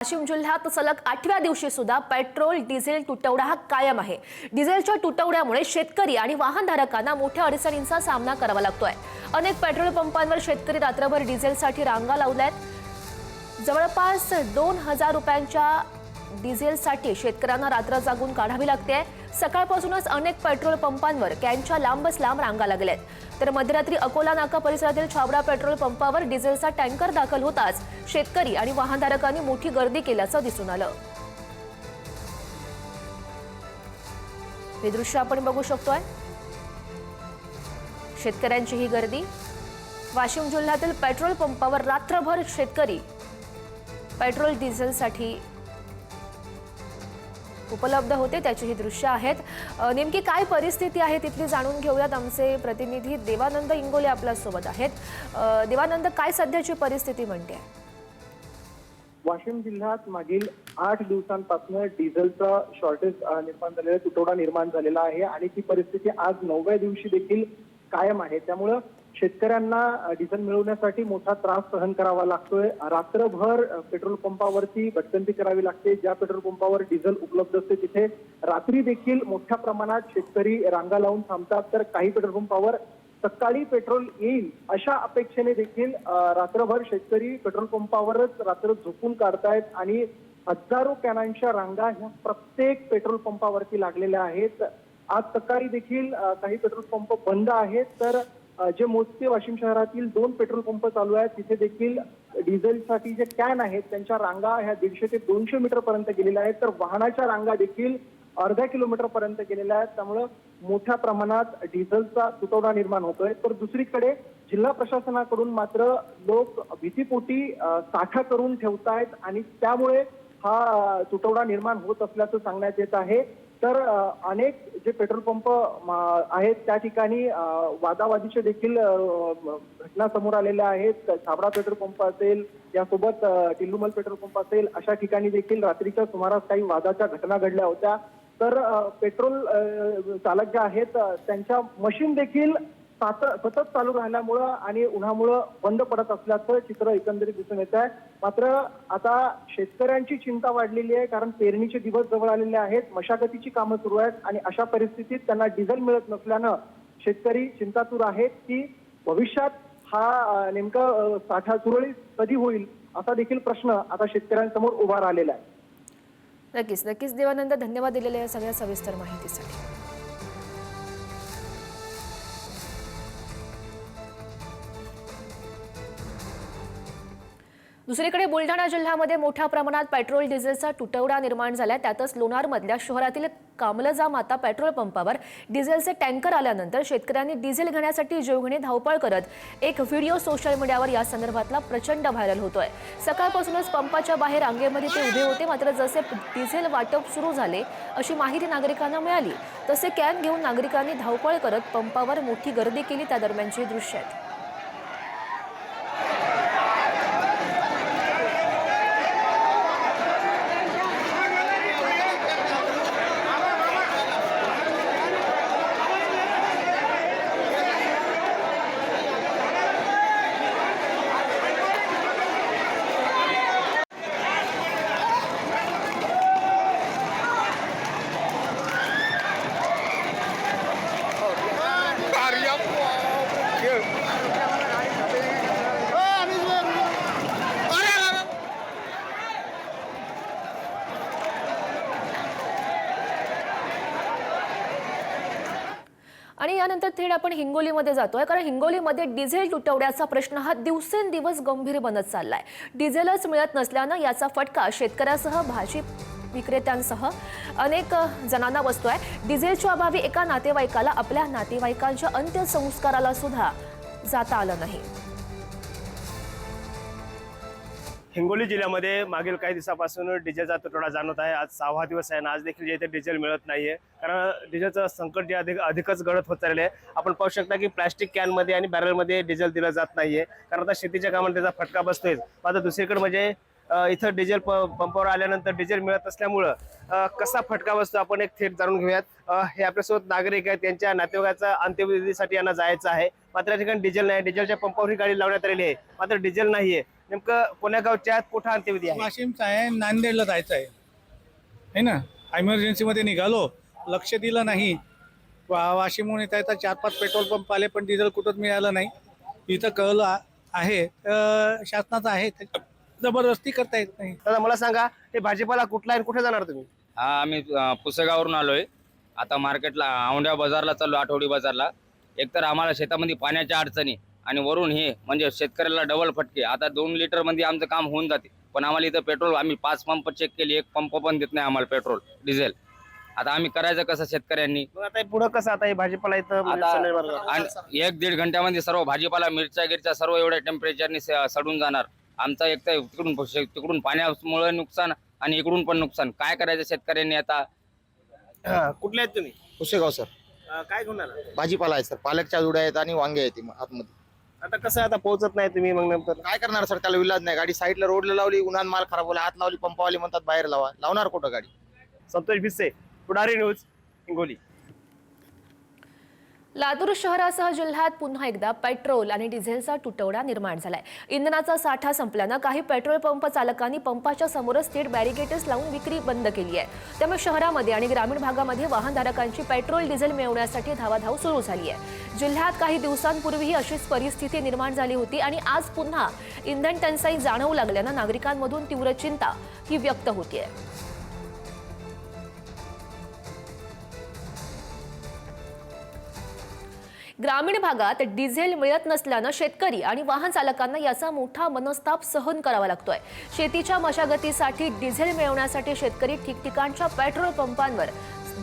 वाशिम जिल्ह्यात सलग 8व्या दिवशी सुद्धा पेट्रोल डिझेल तुटवडा हा कायम आहे। डिझेलच्या तुटवड्यामुळे शेतकरी आणि वाहनधारकांना मोठ्या अडचणींचा सामना करावा लागतोय। अनेक पेट्रोल पंपांवर शेतकरी रात्रभर डिझेलसाठी रांगा लावल्यात। जवळपास 2000 रुपयांच्या डिझेलसाठी शेतकऱ्यांना रात्र जागून काढावी लागते। सकाळपासूनच अनेक पेट्रोल पंपांवर कॅनच्या लांबच लांब रांगा लागल्यात। तर मध्यरात्री अकोला नाका परिसरातील छाबडा पेट्रोल पंपावर डिझेलचा टँकर दाखल होताच शेतकरी आणि वाहनधारकांनी मोठी गर्दी केल्याचं दिसून आलं। हे दृश्य आपण बघू शकतोय, शेतकऱ्यांची ही गर्दी। वाशिम जिल्ह्यातील पेट्रोल पंपावर रात्रभर शेतकरी पेट्रोल डिझेलसाठी उपलब्ध होते, त्याची ही दृश्य आहेत। नेमकी काय परिस्थिती आहे तिथली जाणून घेऊयात। आमचे प्रतिनिधी देवानंद इंगोले आपल्या सोबत आहेत। देवानंद, काय सध्याची परिस्थिती म्हणते? वाशिम जिल्ह्यात मागील 8 दिवसांपासून डिझेलचा शॉर्टेज निर्माण झालेला, तुटवडा निर्माण झालेला आहे आणि ती परिस्थिती आज 9व्या दिवशी देखील कायम आहे। त्यामुळे शेतकऱ्यांना डिझेल मिळवण्यासाठी मोठा त्रास सहन करावा लागतोय। रात्रभर पेट्रोल पंपावरती भटकंती करावी लागते। ज्या पेट्रोल पंपावर डिझेल उपलब्ध असते तिथे रात्री देखील मोठ्या प्रमाणात शेतकरी रांगा लावून थांबतात, तर काही पेट्रोल पंपावर सकाळी पेट्रोल येईल अशा अपेक्षेने देखील रात्रभर शेतकरी पेट्रोल पंपावरच रात्र झोपून काढतायत आणि हजारो कॅनांच्या रांगा ह्या प्रत्येक पेट्रोल पंपावरती लागलेल्या आहेत। आज सकाळी देखील काही पेट्रोल पंप बंद आहेत, तर जे मोजके वाशिम शहरातील 2 पेट्रोल पंप चालू आहेत तिथे देखील डिझेलसाठी जे कॅन आहेत त्यांच्या रांगा ह्या 150 ते 200 मीटर पर्यंत गेलेल्या आहेत, तर वाहनाच्या रांगा देखील अर्धा किलोमीटर पर्यंत गेलेल्या आहेत। त्यामुळे मोठ्या प्रमाणात डिझेलचा तुटवडा निर्माण होतोय। तर दुसरीकडे जिल्हा प्रशासनाकडून मात्र लोक भीतीपोटी साठा करून ठेवतायत आणि त्यामुळे हा तुटवडा निर्माण होत असल्याचं सांगण्यात येत आहे। तर अनेक जे पेट्रोल पंप आहेत त्या ठिकाणी वादावादीचे देखील घटना समोर आलेल्या आहेत। छाबडा पेट्रोल पंप असेल, यासोबत टिल्लुमल पेट्रोल पंप असेल, अशा ठिकाणी देखील रात्रीच्या सुमारास काही वादाच्या घटना घडल्या होत्या। तर पेट्रोल चालक जे आहेत त्यांच्या मशीन देखील सतत चालू राहिल्यामुळं आणि उन्हामुळं बंद पडत असल्याचं चित्र एकंदरीत दिसून येत आहे। मात्र आता शेतकऱ्यांची चिंता वाढलेली आहे, कारण पेरणीचे दिवस जवळ आलेले आहेत, मशागतीची कामं सुरू आहेत आणि अशा परिस्थितीत त्यांना डिझेल मिळत नसल्यानं शेतकरी चिंतातूर आहेत की भविष्यात हा नेमका साठा सुरळीत कधी होईल असा देखील प्रश्न आता शेतकऱ्यांसमोर उभा राहिलेला आहे। नक्कीच देवानंद, धन्यवाद दिलेल्या सगळ्या सविस्तर माहितीसाठी। दुसरीकडे बुलढाणा जिल्ह्यामध्ये मोठ्या प्रमाणात पेट्रोल डिझेलचा तुटवडा निर्माण झाला। त्यातच लोणारमधल्या शहरातील कामलजा माता पेट्रोल पंपावर डिझेलचे टँकर आल्यानंतर शेतकऱ्यांनी डिझेल घेण्यासाठी जीवघेणी धावपळ करत एक व्हिडिओ सोशल मीडियावर या संदर्भातला प्रचंड व्हायरल होतोय। सकाळपासूनच पंपाच्या बाहेर रांगेमध्ये ते उभे होते, मात्र जसे डिझेल वाटप सुरू झाले अशी माहिती नागरिकांना मिळाली तसे कॅन घेऊन नागरिकांनी धावपळ करत पंपावर मोठी गर्दी केली। त्या दरम्यानची दृश्य आहेत। आणि यानंतर थेट आपण हिंगोलीमध्ये जातोय, कारण हिंगोलीमध्ये डिझेल तुटवड्याचा प्रश्न हा दिवसेंदिवस गंभीर बनत चाललाय। डिझेलच मिळत नसल्यानं याचा फटका शेतकऱ्यासह भाजी विक्रेत्यांसह अनेक जणांना बसतोय। डिझेलच्या अभावी एका नातेवाईकाला आपल्या नातेवाईकांच्या अंत्यसंस्काराला सुद्धा जाता आलं नाही। हिंगोली जिल्ह्यामध्ये मागील काही दिवसापासून डिझेलचा तुटवडा जाणवत आहे। आज 6वा दिवस आहे ना, आज देखील इथे डिझेल मिळत नाहीये, कारण डिझेलचं संकट जे अधिकच गडद होत चालले आहे। आपण पाहू शकता की प्लास्टिक कॅनमध्ये आणि बॅरलमध्ये डिझेल दिलं जात नाहीये, कारण आता शेतीच्या कामात त्याचा फटका बसतोय। आता दुसरीकडे म्हणजे इथं डिझेल पंपावर आल्यानंतर डिझेल मिळत असल्यामुळं कसा फटका बसतो आपण एक थेट जाणून घेऊयात। हे आपल्यासोबत नागरिक आहेत, त्यांच्या नातेवाईकाचा अंत्यविधीसाठी यांना जायचं आहे, मात्र या ठिकाणी डिझेल नाही। डिझेलच्या पंपावर ही गाडी लावण्यात आलेली आहे, मात्र डिझेल नाहीये। नेमकं कोण्या गावच्या आहेत, कुठं अंत्यविधी आहे? वाशिमचा आहे, नांदेडला जायचं आहे ना. इमर्जन्सीमध्ये निघालो, लक्ष दिलं नाही. वाशिमहून येता येता 4-5 पेट्रोल पंप आले, पण डिझेल कुठंच मिळालं नाही. इथं कळलं आहे शासनाचं आहे, जबरदस्ती करता येत नाही. दादा मला सांगा, हे भाजीपाला कुठला आहे, कुठे जाणार तुम्ही? हा, आम्ही पुसेगावरून आलोय. आता मार्केटला औंढ्या बाजारला चाललो, आठवडी बाजारला. एकतर आम्हाला शेतामध्ये पाण्याच्या अडचणी आणि वरून हे म्हणजे शेतकऱ्याला डबल फटके. आता 2 लिटर मध्ये आमचं काम होऊन जाते, पण आम्हाला इथं पेट्रोल आम्ही 5 पंप चेक केले, 1 पंप पण देत नाही आम्हाला पेट्रोल डिझेल. आता आम्ही करायचं कसं शेतकऱ्यांनी? मग आता पुढे कसं, आता हे भाजीपाला इथं म्हणजे आता शनिवारला? आणि 1-1.5 घंट्यामध्ये सर्व भाजीपाला, मिरच्या गिरच्या सर्व एवढ्या टेम्परेचरने सडून जाणार. आमचा एक तर तिकडून पाण्यामुळे नुकसान आणि इकडून पण नुकसान. काय करायचं शेतकऱ्यांनी आता? कुठले आहेत तुम्ही? पुसेगाव सर. काय घेऊन आला? भाजीपाला आहे सर, पालकच्या जुड्या आहेत आणि वांगे आहेत आतमध्ये. आता कसं, आता पोहोचत नाही तुम्ही, मग नंतर काय करणार सर, त्याला विलाज नाही. गाडी साईडला रोडला लावली, उन्हान माल खराब होला, आत लावली, पंपावाले म्हणतात बाहेर लावा. लावणार कुठं गाडी? संतोष भिसे, पुढारी न्यूज, हिंगोली. लातूर शहरासह जिल्ह्यात पुन्हा एकदा पेट्रोल आणि डिझेलचा तुटवडा निर्माण झालाय. इंधनाचा साठा संपल्यानं काही पेट्रोल पंप चालकांनी पंपाच्या समोरच थेट बॅरिकेड्स लावून विक्री बंद केली आहे. त्यामुळे शहरामध्ये आणि ग्रामीण भागामध्ये वाहनधारकांची पेट्रोल डिझेल मिळवण्यासाठी धावाधाव सुरू झाली आहे. जिल्ह्यात काही दिवसांपूर्वीही अशीच परिस्थिती निर्माण झाली होती आणि आज पुन्हा इंधन टंचाई जाणवू लागल्यानं नागरिकांमधून तीव्र चिंता ही व्यक्त होतीये. ग्रामीण भागात डिझेल मिळत नसल्यानं शेतकरी आणि वाहन चालकांना याचा मोठा मनस्ताप सहन करावा लागतोय. शेतीच्या मशागतीसाठी डिझेल मिळवण्यासाठी शेतकरी ठिकठिकाणच्या पेट्रोल पंपांवर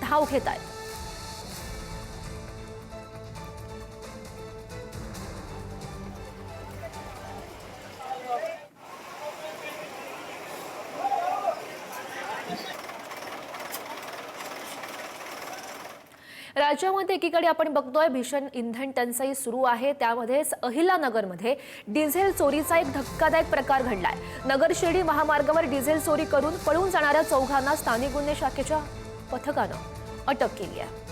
धाव घेत आहेत. राज्यामध्ये एकीकडे आपण बघतोय भीषण इंधन टंचाई सुरू आहे, त्यामध्येच अहिल्यानगरमध्ये डिझेल चोरीचा एक धक्कादायक प्रकार घडलाय. नगर शिर्डी महामार्गावर डिझेल चोरी करून पळून जाणाऱ्या चौघांना स्थानिक गुन्हे शाखेच्या पथकानं अटक केली आहे.